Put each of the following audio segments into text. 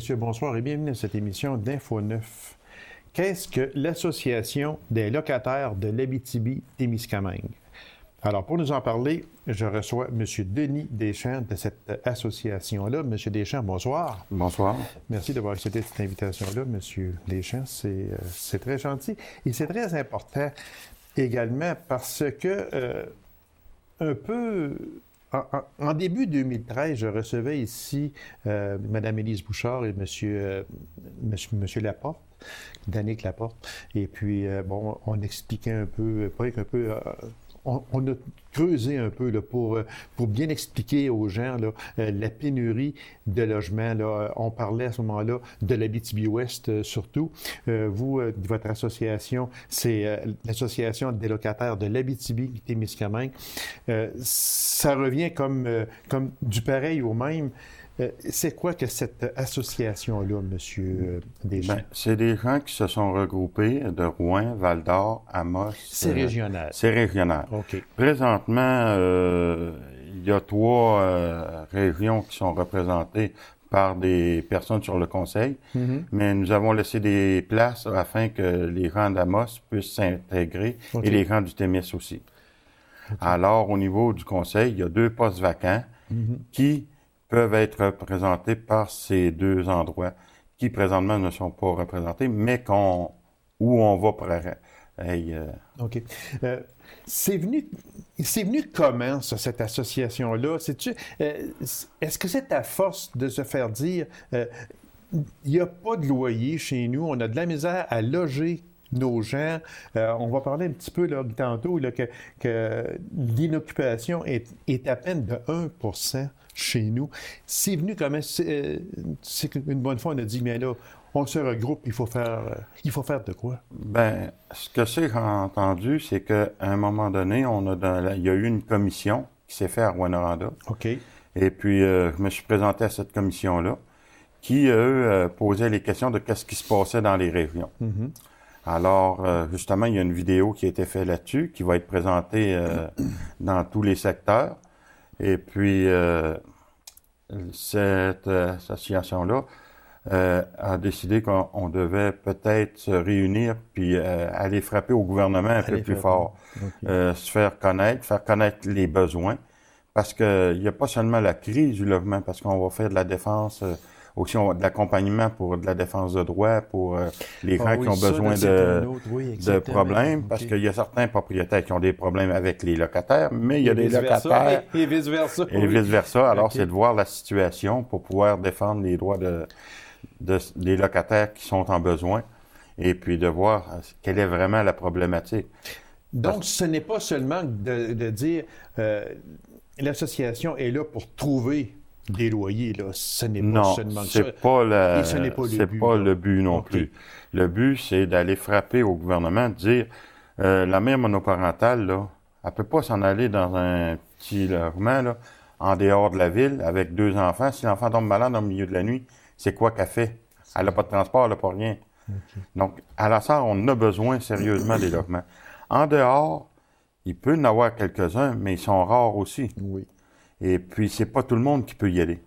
messieurs, bonsoir et bienvenue à cette émission d'Info 9. Qu'est-ce que l'Association des locataires de l'Abitibi-Témiscamingue? Alors, pour nous en parler, je reçois M. Denis Deschamps de cette association-là. M. Deschamps, bonsoir. Bonsoir. Merci d'avoir accepté cette invitation-là, M. Deschamps. C'est très gentil. Et c'est très important également parce que, un peu... En début 2013, je recevais ici Mme Élise Bouchard et Monsieur Laporte, Danick Laporte. Et puis, on expliquait un peu, on a creusé un peu là, pour bien expliquer aux gens là, la pénurie de logements. Là. On parlait à ce moment-là de l'Abitibi-Ouest surtout. Votre association, c'est l'Association des locataires de l'Abitibi-Témiscamingue. Ça revient comme du pareil au même. C'est quoi que cette association-là, M. Deschamps? C'est des gens qui se sont regroupés de Rouen, Val-d'Or, Amos. C'est régional. C'est régional. OK. Présentement, il y a 3 régions qui sont représentées par des personnes sur le conseil, mais nous avons laissé des places afin que les gens d'Amos puissent s'intégrer et les gens du Témis aussi. Alors, au niveau du conseil, il y a 2 postes vacants qui peuvent être représentés par ces 2 endroits qui, présentement, ne sont pas représentés, mais où on va pour... OK. C'est venu comment, ça, cette association-là? Est-ce que c'est à force de se faire dire il n'y a pas de loyer chez nous, on a de la misère à loger nos gens. On va parler un petit peu là, tantôt là, que l'inoccupation est à peine de 1% chez nous. C'est venu comment? C'est qu'une bonne fois, on a dit, mais là, on se regroupe, il faut faire de quoi? Bien, ce que j'ai entendu, c'est qu'à un moment donné, il y a eu une commission qui s'est faite à Rouyn-Noranda. OK. Et puis, je me suis présenté à cette commission-là, qui, eux, posait les questions de qu'est-ce qui se passait dans les régions. Alors, justement, il y a une vidéo qui a été faite là-dessus, qui va être présentée dans tous les secteurs. Et puis, cette association-là a décidé qu'on devait peut-être se réunir puis aller frapper au gouvernement un peu plus fort, se faire connaître les besoins, parce qu'il n'y a pas seulement la crise du logement, parce qu'on va faire de la défense... aussi, on a de l'accompagnement pour de la défense de droit, pour les gens qui ont besoin de problèmes, parce qu'il y a certains propriétaires qui ont des problèmes avec les locataires, mais il y a des locataires... Et vice-versa. Et vice-versa. Alors, c'est de voir la situation pour pouvoir défendre les droits des locataires qui sont en besoin, et puis de voir quelle est vraiment la problématique. Donc, ce n'est pas seulement de dire l'association est là pour trouver des loyers, là. Ce n'est pas seulement ça. Et ce n'est pas le but. C'est pas le but non plus. Le but, c'est d'aller frapper au gouvernement, de dire la mère monoparentale, là, elle peut pas s'en aller dans un petit logement, là, en dehors de la ville, avec 2 enfants. Si l'enfant tombe malade au milieu de la nuit, c'est quoi qu'elle fait? Elle n'a pas de transport, elle n'a pas rien. Donc, à la sorte, on a besoin sérieusement des logements. En dehors, il peut y en avoir quelques-uns, mais ils sont rares aussi. Oui. Et puis, c'est pas tout le monde qui peut y aller.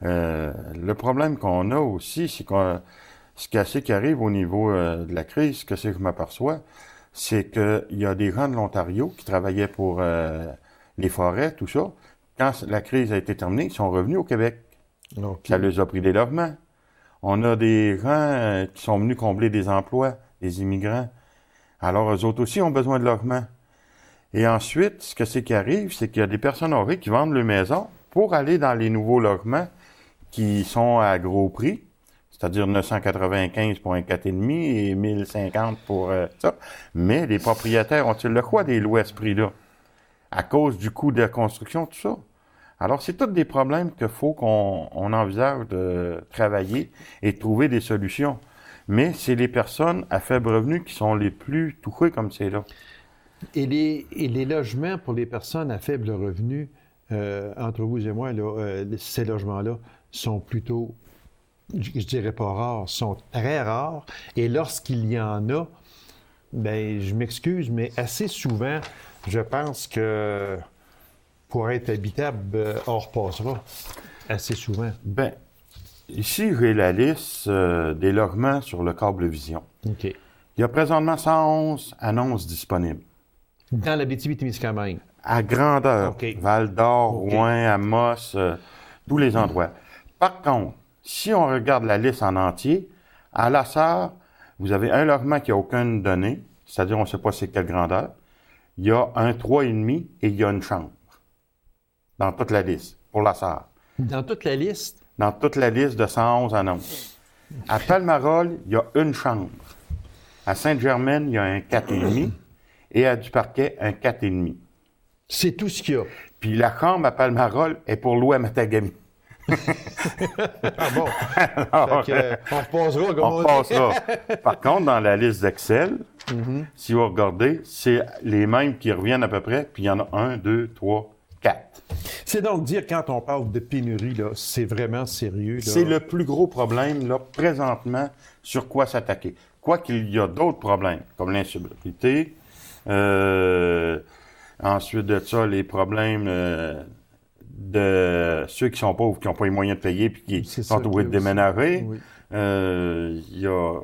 Le problème qu'on a aussi, c'est ce qui arrive au niveau de la crise, ce que je m'aperçois, c'est qu'il y a des gens de l'Ontario qui travaillaient pour les forêts, tout ça. Quand la crise a été terminée, ils sont revenus au Québec. Okay. Ça les a pris des logements. On a des gens qui sont venus combler des emplois, des immigrants. Alors, eux autres aussi ont besoin de logements. Et ensuite, ce que c'est qui arrive, c'est qu'il y a des personnes âgées qui vendent leur maison pour aller dans les nouveaux logements qui sont à gros prix, c'est-à-dire 995 pour un 4,5 et 1050 pour ça. Mais les propriétaires ont-ils le choix des louer à ce prix-là? À cause du coût de la construction, tout ça. Alors, c'est tous des problèmes qu'il faut qu'on envisage de travailler et de trouver des solutions. Mais c'est les personnes à faible revenu qui sont les plus touchées comme c'est là. Et les logements pour les personnes à faible revenu, entre vous et moi, là, ces logements-là sont plutôt, je dirais pas rares, sont très rares. Et lorsqu'il y en a, ben, je m'excuse, mais assez souvent, je pense que pour être habitable, on repassera assez souvent. Ben, Ici, j'ai la liste des logements sur le Câble-Vision. OK. Il y a présentement 111 annonces disponibles. Dans l'Abitibi-Témiscamingue. À grandeur. OK. Val-d'Or, OK. Rouyn, Amos, tous les endroits. Par contre, si on regarde la liste en entier, à La Sarre, vous avez un logement qui n'a aucune donnée, c'est-à-dire on ne sait pas c'est quelle grandeur. Il y a un 3,5 et il y a une chambre. Dans toute la liste, pour La Sarre. Dans toute la liste? Dans toute la liste de 111 annonces. À Palmarol, il y a une chambre. À Sainte-Germaine, il y a un 4,5 et à Duparquet, un 4,5. C'est tout ce qu'il y a. Puis la chambre à Palmarol est pour louer à Matagami. Ah bon? Alors, on repassera, comme on dit. passera. Par contre, dans la liste d'Excel, si vous regardez, c'est les mêmes qui reviennent à peu près, puis il y en a 1, 2, 3, 4. C'est donc dire, quand on parle de pénurie, là, c'est vraiment sérieux. Là. C'est le plus gros problème, là, présentement, sur quoi s'attaquer. Quoiqu'il y a d'autres problèmes, comme l'insalubrité, ensuite de ça, les problèmes de ceux qui sont pauvres, qui n'ont pas les moyens de payer, puis qui sont obligés de déménager. Oui. Il y a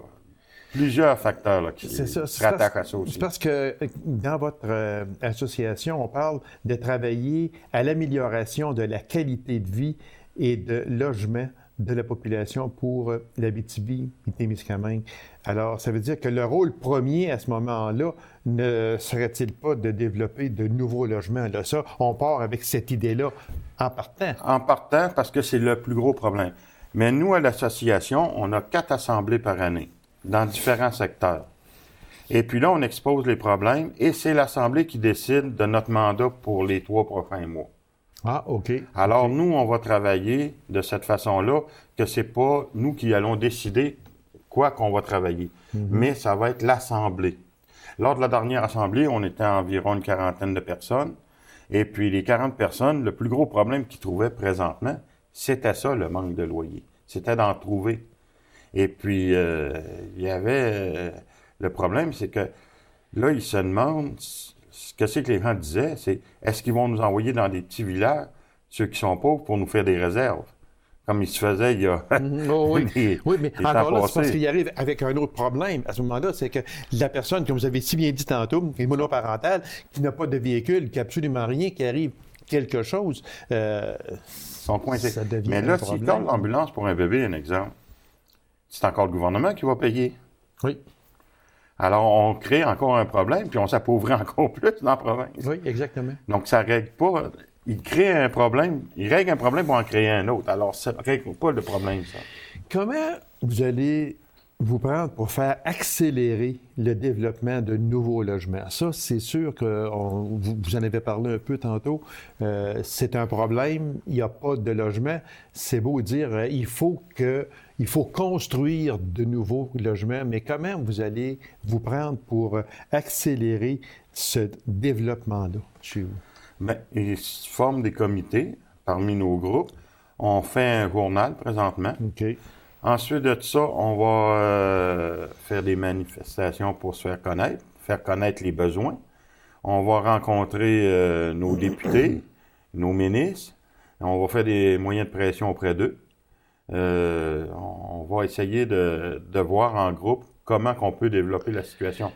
plusieurs facteurs là, qui se rattachent à ça aussi. C'est parce que dans votre association, on parle de travailler à l'amélioration de la qualité de vie et de logement de la population pour l'Abitibi-Témiscamingue. Alors, ça veut dire que le rôle premier à ce moment-là ne serait-il pas de développer de nouveaux logements? Là, ça, on part avec cette idée-là en partant. En partant, parce que c'est le plus gros problème. Mais nous, à l'association, on a 4 assemblées par année, dans différents secteurs. Et puis là, on expose les problèmes, et c'est l'assemblée qui décide de notre mandat pour les 3 prochains mois. Ah, OK. Alors, nous, on va travailler de cette façon-là, que c'est pas nous qui allons décider quoi qu'on va travailler, mais ça va être l'Assemblée. Lors de la dernière Assemblée, on était environ une 40aine de personnes, et puis les 40 personnes, le plus gros problème qu'ils trouvaient présentement, c'était ça, le manque de loyer. C'était d'en trouver. Et puis, il y avait... le problème, c'est que là, ils se demandent... Ce que c'est que les gens disaient, c'est est-ce qu'ils vont nous envoyer dans des petits villages, ceux qui sont pauvres, pour nous faire des réserves? Comme il se faisait il y a oui, mais encore là, c'est parce passés. qu'il arrive avec un autre problème. À ce moment-là, c'est que la personne, comme vous avez si bien dit tantôt, est monoparentale, qui n'a pas de véhicule, qui n'a absolument rien, qui arrive quelque chose, sont coincés. ça devient Mais là, un s'ils problème. callent l'ambulance pour un bébé, un exemple, c'est encore le gouvernement qui va payer. Oui. Alors, on crée encore un problème, puis on s'appauvrit encore plus dans la province. Oui, exactement. Donc, ça ne règle pas. Il crée un problème, il règle un problème pour en créer un autre. Alors, ça ne règle pas le problème, ça. Comment vous allez vous prendre pour faire accélérer le développement de nouveaux logements? Ça, c'est sûr que vous en avez parlé un peu tantôt. C'est un problème. Il n'y a pas de logement. C'est beau dire il faut construire de nouveaux logements, mais comment vous allez vous prendre pour accélérer ce développement-là chez vous? Bien, ils se forment des comités parmi nos groupes. On fait un journal présentement. OK. Ensuite de ça, on va faire des manifestations pour se faire connaître les besoins. On va rencontrer nos députés, nos ministres. On va faire des moyens de pression auprès d'eux. On va essayer de voir en groupe comment on peut développer la situation.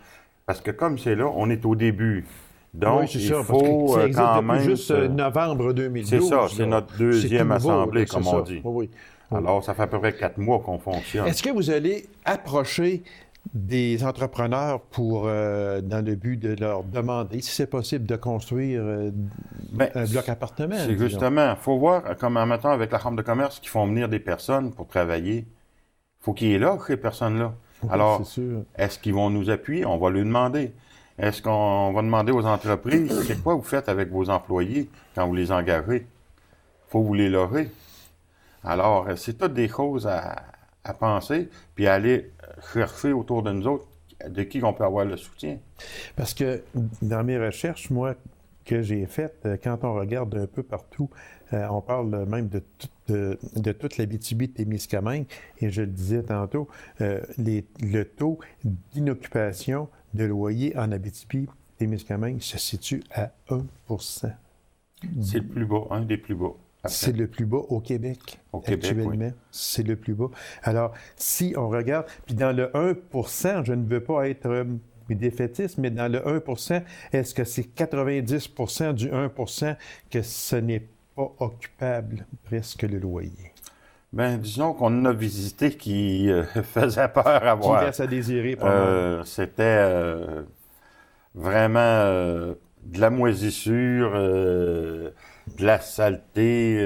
Parce que comme c'est là, on est au début. Donc, oui, c'est il ça, faut parce que ça existe quand depuis même... juste novembre 2012. C'est ça, c'est notre deuxième tout nouveau, assemblée, là, comme c'est on ça. dit. Oui, oui. Alors, ça fait à peu près 4 mois qu'on fonctionne. Est-ce que vous allez approcher des entrepreneurs pour, dans le but de leur demander si c'est possible de construire un bloc appartement? C'est justement, il faut voir, comme en mettant avec la Chambre de commerce, qui font venir des personnes pour travailler. Il faut qu'ils aient là, ces personnes-là. Oui, Alors, c'est sûr. est-ce qu'ils vont nous appuyer? On va lui demander. Est-ce qu'on va demander aux entreprises, c'est quoi vous faites avec vos employés quand vous les engagez? Il faut vous les loger. Alors, c'est toutes des choses à penser, puis à aller chercher autour de nous autres de qui on peut avoir le soutien. Parce que dans mes recherches, moi, que j'ai faites, quand on regarde un peu partout, on parle même de toute l'Abitibi-Témiscamingue, et je le disais tantôt, le taux d'inoccupation de loyer en Abitibi-Témiscamingue se situe à 1 %. C'est le plus bas, un des plus bas. C'est le plus bas au Québec. Au Québec, actuellement. oui. C'est le plus bas. Alors, si on regarde, puis dans le 1 je ne veux pas être défaitiste, mais dans le 1 est-ce que c'est 90 du 1 que ce n'est pas occupable, presque le loyer? Ben, disons qu'on en a visité qui faisait peur à voir. Qui laisse à désirer. C'était vraiment de la moisissure, de la saleté,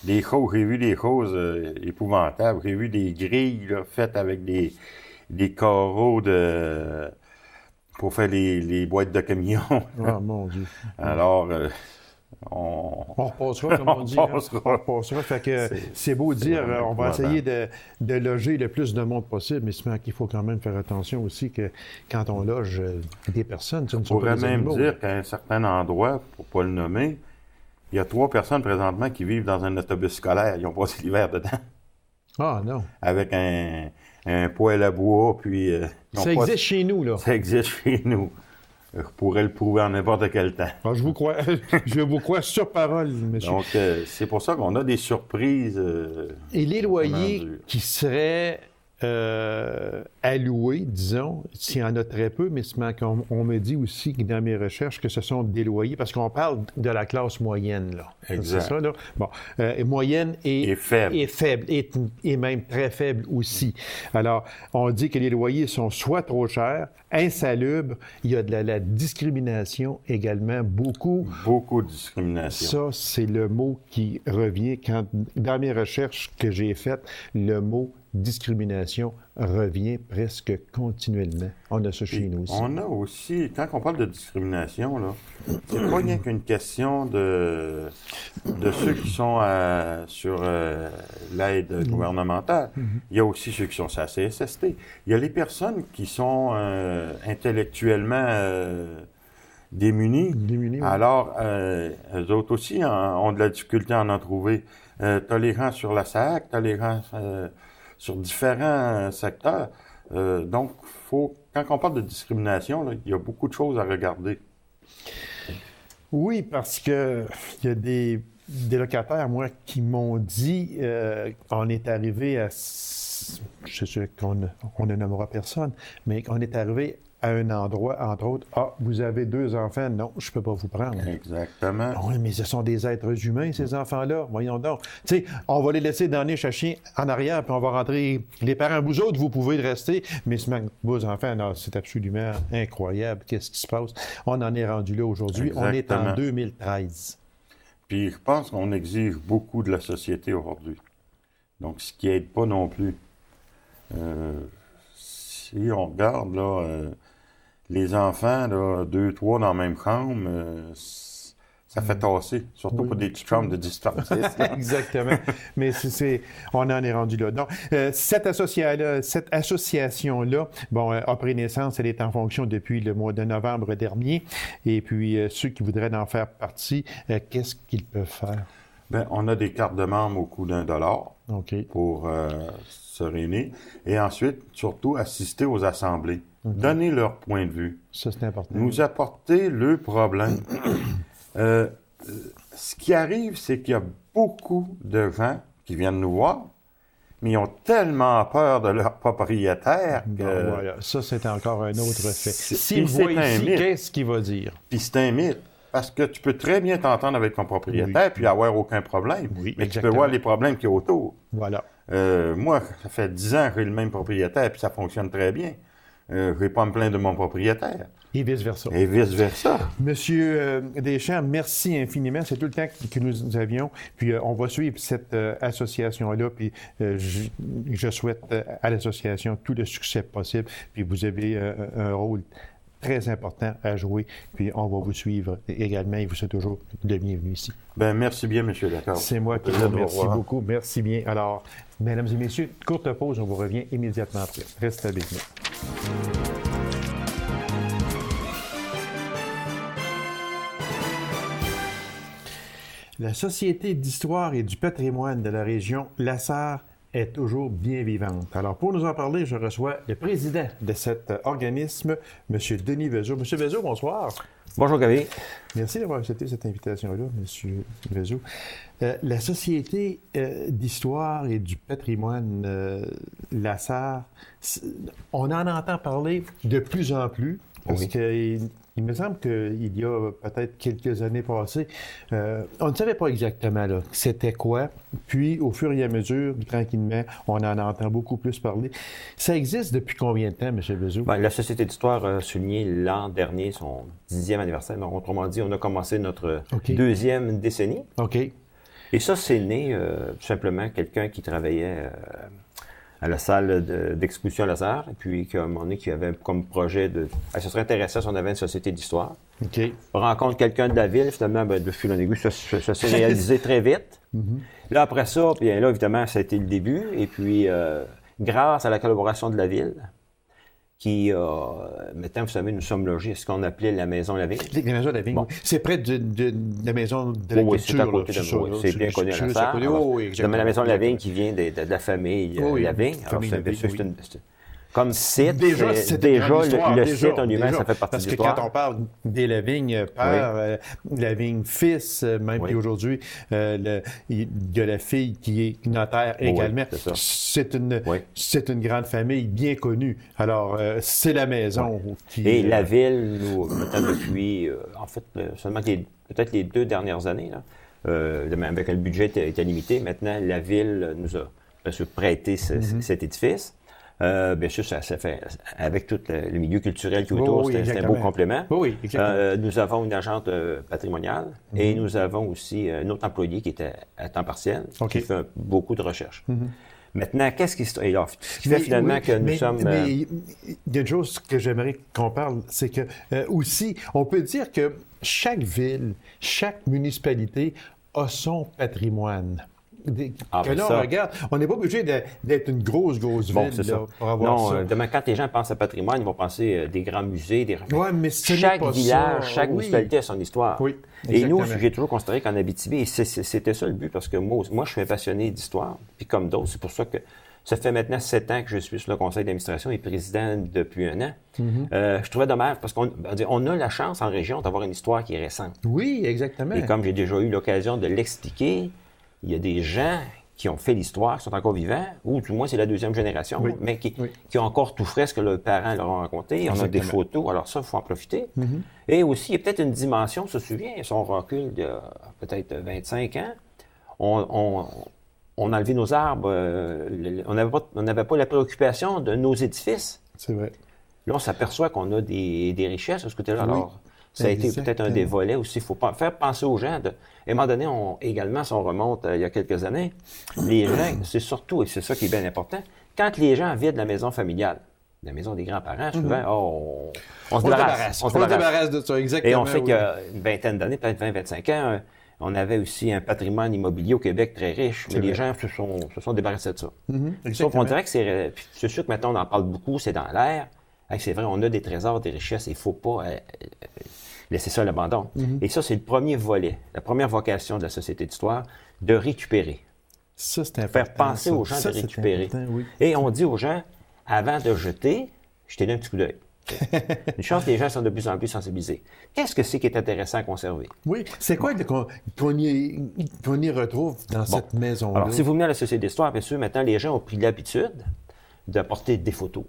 des choses. J'ai vu des choses épouvantables. J'ai vu des grilles là, faites avec des carreaux pour faire les boîtes de camions. Oh mon Dieu. Alors, on repassera, comme on dit. On repassera. Fait que c'est beau dire, on va essayer de loger le plus de monde possible, mais c'est qu'il faut quand même faire attention aussi que quand on loge des personnes, ce ne sont pas des animaux. On pourrait même dire qu'à un certain endroit, pour ne pas le nommer, il y a 3 personnes présentement qui vivent dans un autobus scolaire. Ils ont passé l'hiver dedans. Ah non. Avec un poêle à bois, puis... ça existe chez nous, là. Ça existe chez nous. Je pourrais le prouver en n'importe quel temps. Ah, je vous crois sur parole, monsieur. Donc, c'est pour ça qu'on a des surprises. Et les loyers qui seraient alloués, disons, s'il y en a très peu, mais on me dit aussi dans mes recherches que ce sont des loyers, parce qu'on parle de la classe moyenne, là. Exact. C'est ça, là? Bon, moyenne et faible. Et faible, et même très faible aussi. Alors, on dit que les loyers sont soit trop chers, insalubres, il y a de la discrimination également, beaucoup. Beaucoup de discrimination. Ça, c'est le mot qui revient dans mes recherches que j'ai faites, le mot discrimination revient presque continuellement. On a ça chez nous aussi. On a aussi, quand on parle de discrimination, là, c'est pas rien qu'une question de ceux qui sont sur l'aide gouvernementale. Il y a aussi ceux qui sont sur la CSST. Il y a les personnes qui sont intellectuellement démunis. Oui. Alors, eux autres aussi ont de la difficulté à en trouver. Tolérants sur la SAC, tolérants sur différents secteurs. Donc, quand on parle de discrimination, là, il y a beaucoup de choses à regarder. Oui, parce que il y a des locataires, moi, qui m'ont dit on est arrivé à... Je sais qu'on ne nommera personne, mais on est arrivé à un endroit, entre autres, « Ah, vous avez 2 enfants, non, je ne peux pas vous prendre. » Exactement. Oui, mais ce sont des êtres humains, ces enfants-là. Voyons donc. Tu sais, on va les laisser dans les chiens en arrière, puis on va rentrer. Les parents, vous autres, vous pouvez rester, mais vos enfants, non, c'est absolument incroyable. Qu'est-ce qui se passe? On en est rendu là aujourd'hui. Exactement. On est en 2013. Puis je pense qu'on exige beaucoup de la société aujourd'hui. Donc, ce qui n'aide pas non plus. Si on regarde, là, les enfants, là, 2, 3 dans la même chambre, ça fait tasser. Surtout pour des petites chambres de 10 par 10. Exactement. Mais on en est rendu là. Donc, cette association-là, bon, a pris naissance, elle est en fonction depuis le mois de novembre dernier. Et puis, ceux qui voudraient en faire partie, qu'est-ce qu'ils peuvent faire? Bien, on a des cartes de membres au coût $1 pour se réunir. Et ensuite, surtout, assister aux assemblées. Donner leur point de vue. Ça, c'est important. Nous apporter le problème. Ce qui arrive, c'est qu'il y a beaucoup de gens qui viennent nous voir, mais ils ont tellement peur de leur propriétaire que... Bon, voilà. Ça, c'est encore un autre fait. S'il voit ici, qu'est-ce qu'il va dire? Puis c'est un mythe. Parce que tu peux très bien t'entendre avec ton propriétaire puis avoir aucun problème. Oui, mais exactement. tu peux voir les problèmes qu'il y a autour. Voilà. Moi, ça fait 10 ans que j'ai le même propriétaire puis ça fonctionne très bien. Je vais pas me plaindre de mon propriétaire. Et vice-versa. Et vice-versa. Monsieur Deschamps, merci infiniment. C'est tout le temps que nous avions. Puis on va suivre cette association-là. Puis je souhaite à l'association tout le succès possible. Puis vous avez un rôle très important à jouer. Puis on va vous suivre également. Et vous êtes toujours le bienvenu ici. Ben merci bien, M. Lacroix. C'est moi qui vous remercie beaucoup. Merci bien. Alors, mesdames et messieurs, courte pause. On vous revient immédiatement après. Restez avec nous. La Société d'histoire et du patrimoine de la région Lasserre est toujours bien vivante. Alors, pour nous en parler, je reçois le président de cet organisme, M. Denis Vezeau. M. Vezeau, bonsoir. Bonjour, Gaby. Merci d'avoir accepté cette invitation-là, M. Vezeau. La Société d'histoire et du patrimoine Lasserre, on en entend parler de plus en plus, parce qu'il me semble qu'il y a peut-être quelques années passées, on ne savait pas exactement là, c'était quoi. Puis, au fur et à mesure, tranquillement, on en entend beaucoup plus parler. Ça existe depuis combien de temps, M. Vezeau? La Société d'histoire a souligné l'an dernier son 10e anniversaire. Donc, autrement dit, on a commencé notre deuxième décennie. OK. Et ça, c'est né tout simplement quelqu'un qui travaillait à la salle d'exposition à Lasserre, et puis à un moment donné, qui avait comme projet de... ce serait intéressant si on avait une société d'histoire. OK. On rencontre quelqu'un de la ville, finalement, de fil en aiguille, ça s'est réalisé très vite. Là, après ça, bien là, évidemment, ça a été le début, et puis grâce à la collaboration de la ville, qui, maintenant, vous savez, nous sommes logés à ce qu'on appelait la Maison La Vigne. La Maison La Vigne, oui. C'est près de la Maison de la Culture. C'est à côté de moi. C'est bien connu à Lasserre. La Maison La Vigne qui vient de la famille La Vigne. Alors, c'est comme site, déjà le site en lui-même, ça fait partie de l'histoire. Parce que quand on parle des Lavigne père, Lavigne fils, même puis aujourd'hui, il y a la fille qui est notaire également. C'est une grande famille bien connue. Alors, c'est la maison qui... Et la ville, nous, maintenant depuis, en fait, seulement peut-être les 2 dernières années, là, avec le budget était limité, maintenant, la ville nous a prêté cet édifice. Bien sûr, ça fait, avec tout le milieu culturel qui est autour, c'est un beau complément. Oui, exactement. Nous avons une agente patrimoniale et nous avons aussi un autre employé qui était à temps partiel, qui fait beaucoup de recherches. Maintenant, qu'est-ce qui fait finalement que nous sommes... Mais il y a une chose que j'aimerais qu'on parle, c'est que aussi, on peut dire que chaque ville, chaque municipalité a son patrimoine. On regarde, on n'est pas obligé d'être une grosse ville là, pour avoir ça. Demain, quand les gens pensent à patrimoine, ils vont penser des grands musées, mais chaque village, chaque municipalité a son histoire. Oui, et nous, j'ai toujours considéré qu'en Abitibi, et c'était ça le but, parce que moi, je suis un passionné d'histoire, puis comme d'autres, c'est pour ça que ça fait maintenant 7 ans que je suis sur le conseil d'administration et président depuis 1 an. Je trouvais dommage, parce qu'on a la chance en région d'avoir une histoire qui est récente. Oui, exactement. Et comme j'ai déjà eu l'occasion de l'expliquer, il y a des gens qui ont fait l'histoire, qui sont encore vivants, ou du moins c'est la 2e génération, mais qui ont encore tout frais ce que leurs parents leur ont raconté. On a des photos, alors ça, il faut en profiter. Et aussi, il y a peut-être une dimension, on se souvient, si on recule de peut-être 25 ans, on a enlevé nos arbres, on n'avait pas la préoccupation de nos édifices. C'est vrai. Là, on s'aperçoit qu'on a des richesses de ce côté-là. Alors, ça a été peut-être un des volets aussi. Il faut faire penser aux gens. À un moment donné, également, si on remonte il y a quelques années, les gens, c'est surtout, et c'est ça qui est bien important, quand les gens vident la maison familiale, la maison des grands-parents, souvent, on se débarrasse de ça, exactement. Et on sait qu'il y a une vingtaine d'années, peut-être 20-25 ans, on avait aussi un patrimoine immobilier au Québec très riche, mais les gens se sont débarrassés de ça. Sauf qu'on dirait que c'est sûr que maintenant, on en parle beaucoup, c'est dans l'air. C'est vrai, on a des trésors, des richesses, et il ne faut pas laisser ça à l'abandon. Et ça, c'est le premier volet, la première vocation de la Société d'histoire, de récupérer. Ça, c'est important. Faire penser aux gens de récupérer. Et on dit aux gens, avant de jeter, jetez-le un petit coup d'œil. Une chance que les gens sont de plus en plus sensibilisés. Qu'est-ce que c'est qui est intéressant à conserver? Oui, c'est quoi qu'on y retrouve dans cette maison-là? Alors, si vous venez à la Société d'histoire, bien sûr, maintenant, les gens ont pris l'habitude d'apporter des photos.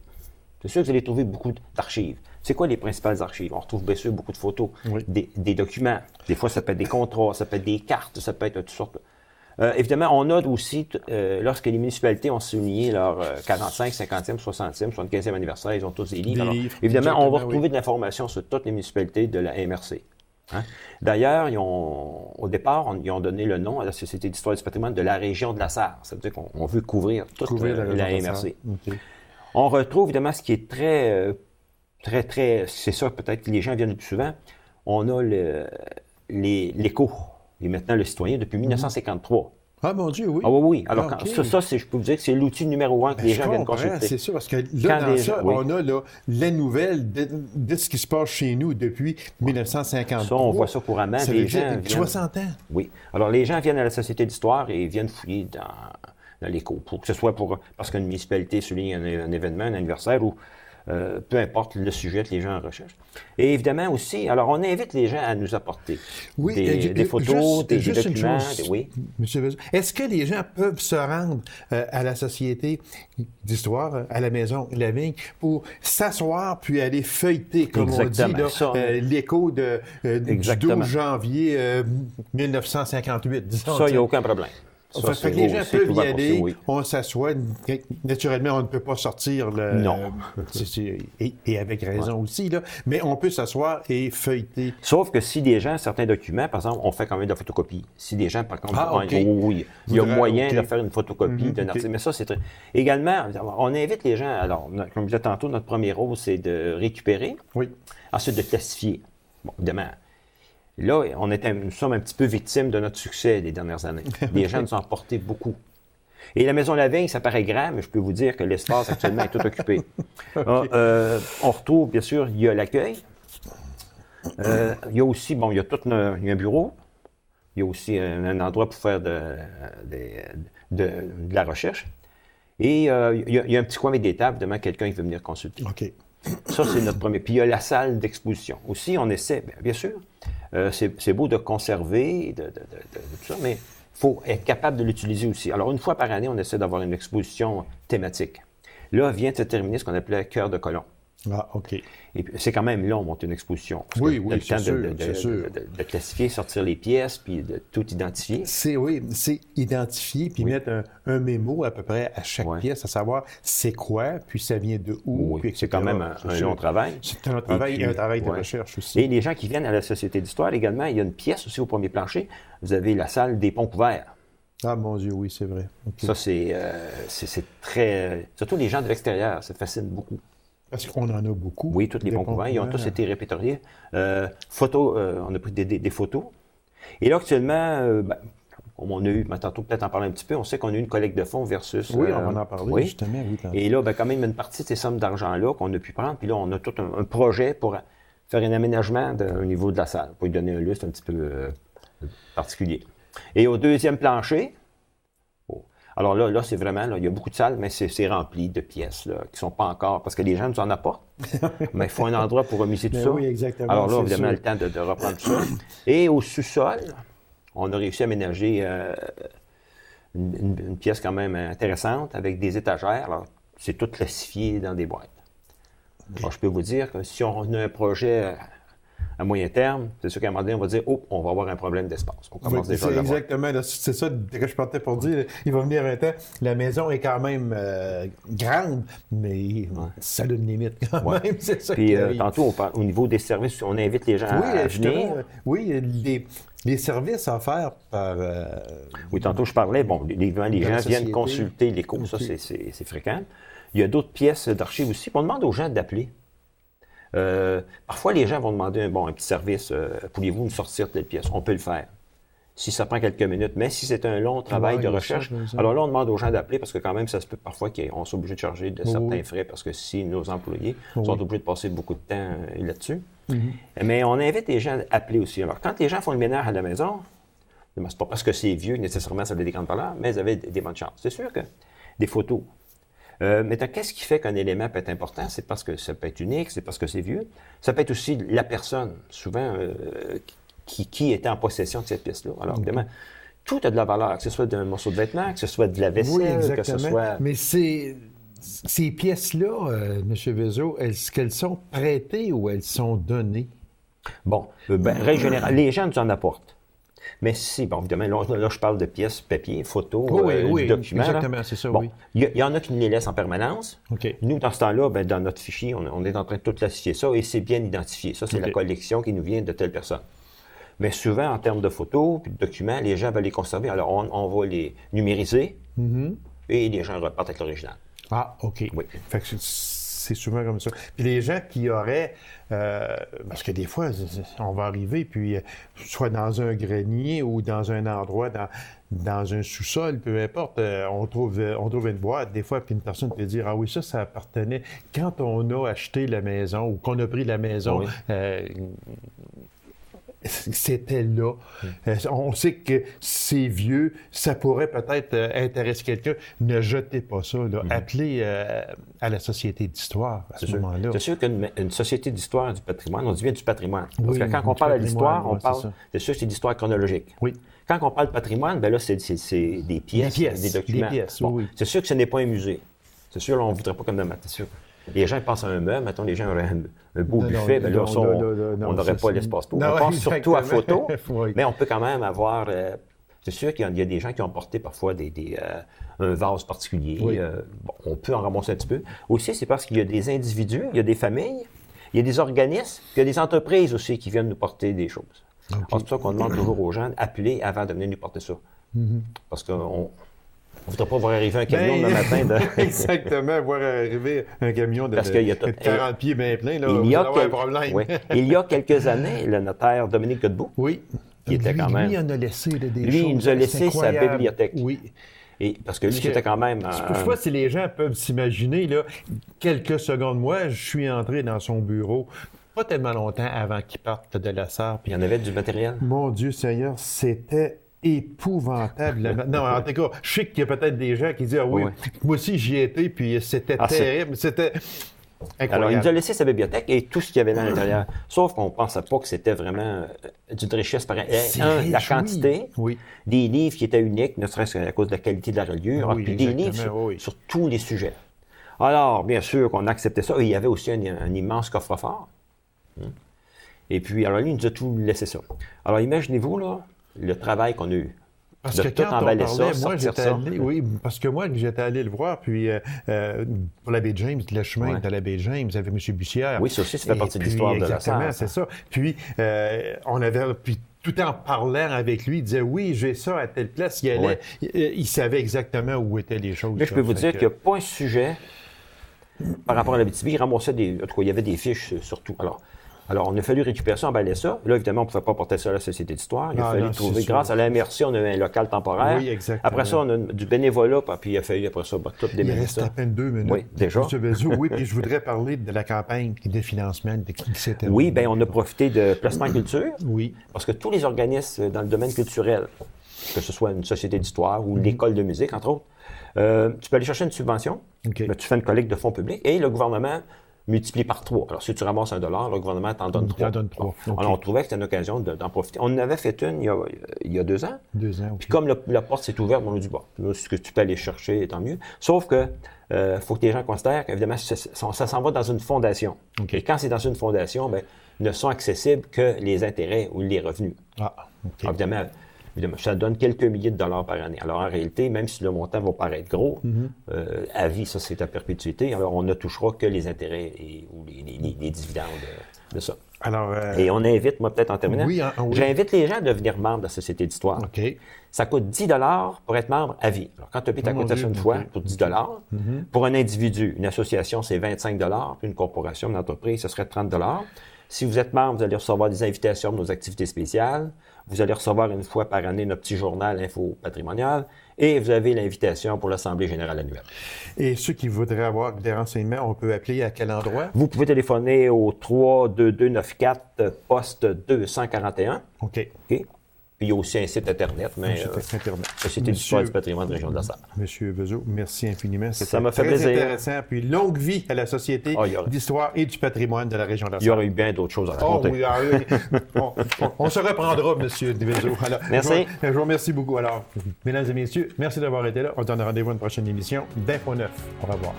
C'est sûr que vous allez trouver beaucoup d'archives. C'est quoi les principales archives? On retrouve bien sûr beaucoup de photos, des documents. Des fois, ça peut être des contrats, ça peut être des cartes, ça peut être toutes sortes. Évidemment, on a aussi, lorsque les municipalités ont souligné leur 45, 50e, 60e, 75e anniversaire, ils ont tous des livres. Alors, évidemment, on va retrouver de l'information sur toutes les municipalités de la MRC. D'ailleurs, au départ, ils ont donné le nom à la Société d'histoire du patrimoine de la région de Lasserre. Ça veut dire qu'on veut couvrir toute la MRC. On retrouve évidemment ce qui est très, c'est ça peut-être que les gens viennent le plus souvent, on a l'écho, et maintenant le citoyen depuis 1953. Ah, mon Dieu, oui. Ah oui. Alors, je peux vous dire que c'est l'outil numéro 1 que les gens viennent consulter. C'est sûr, parce que là, on a les nouvelles de ce qui se passe chez nous depuis 1953. Ça, on voit ça couramment. Ça les gens viennent, 60 ans. Oui. Alors, les gens viennent à la Société d'histoire et viennent fouiller dans l'écho, que ce soit parce qu'une municipalité souligne un événement, un anniversaire, ou peu importe le sujet que les gens recherchent. Et évidemment aussi, alors on invite les gens à nous apporter des photos, des documents. Oui. Monsieur Vezot, est-ce que les gens peuvent se rendre à la Société d'histoire, à la Maison Lavigne, pour s'asseoir puis aller feuilleter, comme Exactement. on dit, l'écho du 12 janvier 1958, disons. Ça, il n'y a aucun problème. Ça, fait que les gens peuvent y aller, on s'assoit. Naturellement, on ne peut pas sortir. Non. Et avec raison aussi, là. Mais on peut s'asseoir et feuilleter. Sauf que si des gens, certains documents, par exemple, on fait quand même de la photocopie. Si des gens, par contre, oui, il y a moyen de faire une photocopie d'un article. Mais ça, c'est très... Également, on invite les gens, alors, comme je disais tantôt, notre premier rôle, c'est de récupérer. Oui. Ensuite, de classifier. Bon, évidemment. Là, nous sommes un petit peu victimes de notre succès des dernières années. Les gens nous ont apporté beaucoup. Et la Maison Lavigne, ça paraît grand, mais je peux vous dire que l'espace actuellement est tout occupé. On retrouve, bien sûr, il y a l'accueil. Il y a aussi, il y a il y a un bureau. Il y a aussi un endroit pour faire de la recherche. Et il y a un petit coin avec des tables, évidemment, quelqu'un qui veut venir consulter. OK. Ça, c'est notre premier. Puis il y a la salle d'exposition. Aussi, on essaie, bien sûr, c'est beau de conserver, de tout ça, mais il faut être capable de l'utiliser aussi. Alors, une fois par année, on essaie d'avoir une exposition thématique. Là, vient de se terminer ce qu'on appelait Cœur de colon. Ah, OK. Et puis, c'est quand même long, monter une exposition. Oui, c'est sûr, de classifier, sortir les pièces, puis de tout identifier. C'est identifier, puis mettre un mémo à peu près à chaque pièce, à savoir c'est quoi, puis ça vient de où, puis etc. C'est quand même un long travail. C'est un travail, et un travail de recherche aussi. Et les gens qui viennent à la Société d'histoire, également, il y a une pièce aussi au premier plancher. Vous avez la salle des ponts couverts. Ah, mon Dieu, oui, c'est vrai. Okay. Ça, c'est très... Surtout les gens de l'extérieur, ça fascine beaucoup. Parce qu'on en a beaucoup. Oui, tous les ponts couverts, ils ont tous été répertoriés. On a pris des photos. Et là, actuellement, on a eu, tantôt peut-être en parler un petit peu, on sait qu'on a eu une collecte de fonds versus... Oui, on va en parler, justement. Oui, et là, quand même, une partie de ces sommes d'argent-là qu'on a pu prendre, puis là, on a tout un projet pour faire un aménagement au niveau de la salle, pour lui donner un lustre un petit peu particulier. Et au deuxième plancher, alors là, c'est vraiment, il y a beaucoup de salles, mais c'est rempli de pièces là, qui ne sont pas encore, parce que les gens nous en apportent, mais il faut un endroit pour remuser tout ça. Oui, exactement. Alors là, évidemment, le temps de reprendre tout ça. Et au sous-sol, on a réussi à aménager une pièce quand même intéressante avec des étagères. Alors, c'est tout classifié dans des boîtes. Alors, je peux vous dire que si on a un projet à moyen terme, c'est sûr qu'à un moment donné, on va dire, on va avoir un problème d'espace. On commence déjà à l'avoir. Exactement. C'est ça que je partais pour dire. Il va venir un temps. La maison est quand même grande, mais ça a une limite quand même. C'est ça. Puis tantôt, on parle, au niveau des services, on invite les gens à venir. Oui, les services offerts par... oui, tantôt, je parlais, les gens viennent consulter l'écho. Ça, c'est fréquent. Il y a d'autres pièces d'archives aussi. On demande aux gens d'appeler. Parfois, les gens vont demander un petit service. Pourriez-vous nous sortir telle pièce? On peut le faire. Si ça prend quelques minutes. Mais si c'est un long travail de recherche, alors là, on demande aux gens d'appeler parce que quand même, ça se peut parfois qu'on soit obligé de charger de certains frais parce que si nos employés sont obligés de passer beaucoup de temps là-dessus. Mais on invite les gens à appeler aussi. Alors, quand les gens font le ménage à la maison, c'est pas parce que c'est vieux, nécessairement, ça a des grandes valeurs, mais ils avaient des bonnes chances. C'est sûr que des photos. Maintenant, qu'est-ce qui fait qu'un élément peut être important? C'est parce que ça peut être unique, c'est parce que c'est vieux. Ça peut être aussi la personne, souvent, qui était en possession de cette pièce-là. Alors, évidemment, tout a de la valeur, que ce soit d'un morceau de vêtement, que ce soit de la vaisselle, que ce soit... Mais ces pièces-là, M. Vezot, est-ce qu'elles sont prêtées ou elles sont données? Bon, règle générale, les gens nous en apportent. Mais si, évidemment, là, je parle de pièces, papier, photos, documents. Exactement, c'est ça, oui. Il y en a qui nous les laissent en permanence. Okay. Nous, dans ce temps-là, dans notre fichier, on est en train de tout classifier ça et c'est bien identifié. Ça, c'est la collection qui nous vient de telle personne. Mais souvent, en termes de photos puis de documents, les gens veulent les conserver. Alors, on va les numériser et les gens repartent avec l'original. Ah, OK. Oui. Fait que c'est souvent comme ça. Puis les gens qui auraient... parce que des fois, on va arriver, puis soit dans un grenier ou dans un endroit, dans un sous-sol, peu importe, on trouve une boîte, des fois, puis une personne peut dire « Ah oui, ça appartenait... » Quand on a acheté la maison ou qu'on a pris la maison... c'était là. On sait que c'est vieux, ça pourrait peut-être intéresser quelqu'un. Ne jetez pas ça. Là. Appelez à la Société d'histoire à ce moment-là. C'est sûr qu'une Société d'histoire du patrimoine, on dit bien du patrimoine. Parce Oui, que quand on parle d'histoire, on parle. c'est ça. C'est sûr que c'est d'histoire chronologique. Oui. Quand on parle de patrimoine, ben là, c'est des pièces, des documents. Des pièces, Bon, oui. c'est sûr que ce n'est pas un musée. C'est sûr, là, on ne voudrait pas comme de c'est sûr. Les gens pensent à un meuble, mettons, les gens auraient un beau buffet, ben là, on n'aurait pas l'espace pour. On pense surtout à photo, Oui. mais on peut quand même avoir. C'est sûr qu'il y a des gens qui ont porté parfois un vase particulier. Oui. Bon, on peut en ramasser un petit peu. Aussi, c'est parce qu'il y a des individus, il y a des familles, il y a des organismes, puis il y a des entreprises aussi qui viennent nous porter des choses. Okay. C'est pour ça qu'on demande toujours aux gens d'appeler avant de venir nous porter ça. Parce qu'on ne voudrait pas voir arriver un camion demain matin. Exactement, voir arriver un camion de 40 pieds bien plein. Là, il y a un problème. Oui. Il y a quelques années, le notaire Dominique Godbout, qui était quand même... Lui, il en a laissé des choses. Lui, il nous a laissé sa bibliothèque. Oui. Et parce que lui, c'était quand même... Je ne sais pas si les gens peuvent s'imaginer, là, quelques secondes, moi, je suis entré dans son bureau pas tellement longtemps avant qu'il parte de la SAR. Il y en avait du matériel. Mon Dieu Seigneur, c'était épouvantable. Non, en tout cas, je sais qu'il y a peut-être des gens qui disent « Ah oui, moi aussi j'y étais, puis c'était terrible. » C'était incroyable. Alors, il nous a laissé sa bibliothèque et tout ce qu'il y avait dans l'intérieur. Sauf qu'on ne pensait pas que c'était vraiment d'une richesse pareille. La quantité, des livres qui étaient uniques, ne serait-ce qu'à cause de la qualité de la reliure, puis des livres sur tous les sujets. Alors, bien sûr qu'on acceptait ça. Et il y avait aussi un immense coffre-fort. Et puis, alors lui, il nous a tout laissé ça. Alors, imaginez-vous, là, le travail qu'on a eu. Parce que quand on parlait, moi, j'étais allé, parce que moi, j'étais allé le voir, puis pour l'abbé James, le chemin de l'abbé James, avec M. Bussière. Oui, ça aussi, ça fait partie de l'histoire de la SAR. Exactement, c'est ça. Puis, tout en parlant avec lui, il disait, oui, j'ai ça à telle place. Il savait exactement où étaient les choses. Mais je peux vous dire qu'il n'y a pas un sujet par rapport à l'Abitibi. Il ramassait en tout cas, il y avait des fiches surtout. Alors, on a fallu récupérer ça, emballer ça. Là, évidemment, on ne pouvait pas porter ça à la Société d'histoire. Il a fallu trouver, grâce à la MRC, on a un local temporaire. Oui, exactement. Après ça, on a du bénévolat, puis il a fallu, après ça, tout déménager ça. Il reste à peine 2 minutes. Oui, déjà. M. Bezos, oui, puis je voudrais parler de la campagne de financement, etc. Oui, bien, on a profité de Placement Culture. Oui. Parce que tous les organismes dans le domaine culturel, que ce soit une société d'histoire ou l'école de musique, entre autres, tu peux aller chercher une subvention, mais tu fais une collecte de fonds publics, et le gouvernement multiplie par 3. Alors, si tu ramasses $1, le gouvernement t'en donne 3. Alors, on trouvait que c'était une occasion d'en profiter. On en avait fait une il y a 2 ans. 2 ans, Puis comme la porte s'est ouverte, on a dit, bon, ce que tu peux aller chercher, tant mieux. Sauf que faut que les gens considèrent qu'évidemment, ça s'en va dans une fondation. Et quand c'est dans une fondation, bien, ne sont accessibles que les intérêts ou les revenus. Alors, évidemment, ça donne quelques milliers de dollars par année. Alors, en réalité, même si le montant va paraître gros, à vie, ça, c'est à perpétuité. Alors, on ne touchera que les intérêts ou les dividendes de ça. Alors, et on invite, moi, peut-être en terminant, j'invite les gens à devenir membres de la Société d'histoire. Ça coûte 10 $ pour être membre à vie. Alors, quand tu payes ta cotisation une fois, pour 10 $. Pour un individu, une association, c'est 25 $. Puis une corporation, une entreprise, ce serait 30 $. Si vous êtes membre, vous allez recevoir des invitations pour nos activités spéciales. Vous allez recevoir une fois par année notre petit journal Info patrimonial. Et vous avez l'invitation pour l'Assemblée générale annuelle. Et ceux qui voudraient avoir des renseignements, on peut appeler à quel endroit? Vous pouvez téléphoner au 32294 poste 241. OK. Puis il y a aussi un site Internet, mais Société d'histoire du patrimoine de la région de la SAR. Monsieur Bezos, merci infiniment. Ça m'a fait très plaisir. Intéressant. Puis longue vie à la Société d'histoire et du patrimoine de la région de la SAR. Il y aurait eu bien d'autres choses à raconter. On se reprendra, Monsieur Bezos. Alors, merci. Je vous remercie beaucoup. Alors, mesdames et messieurs, merci d'avoir été là. On se donne rendez-vous à une prochaine émission d'Info 9. Au revoir.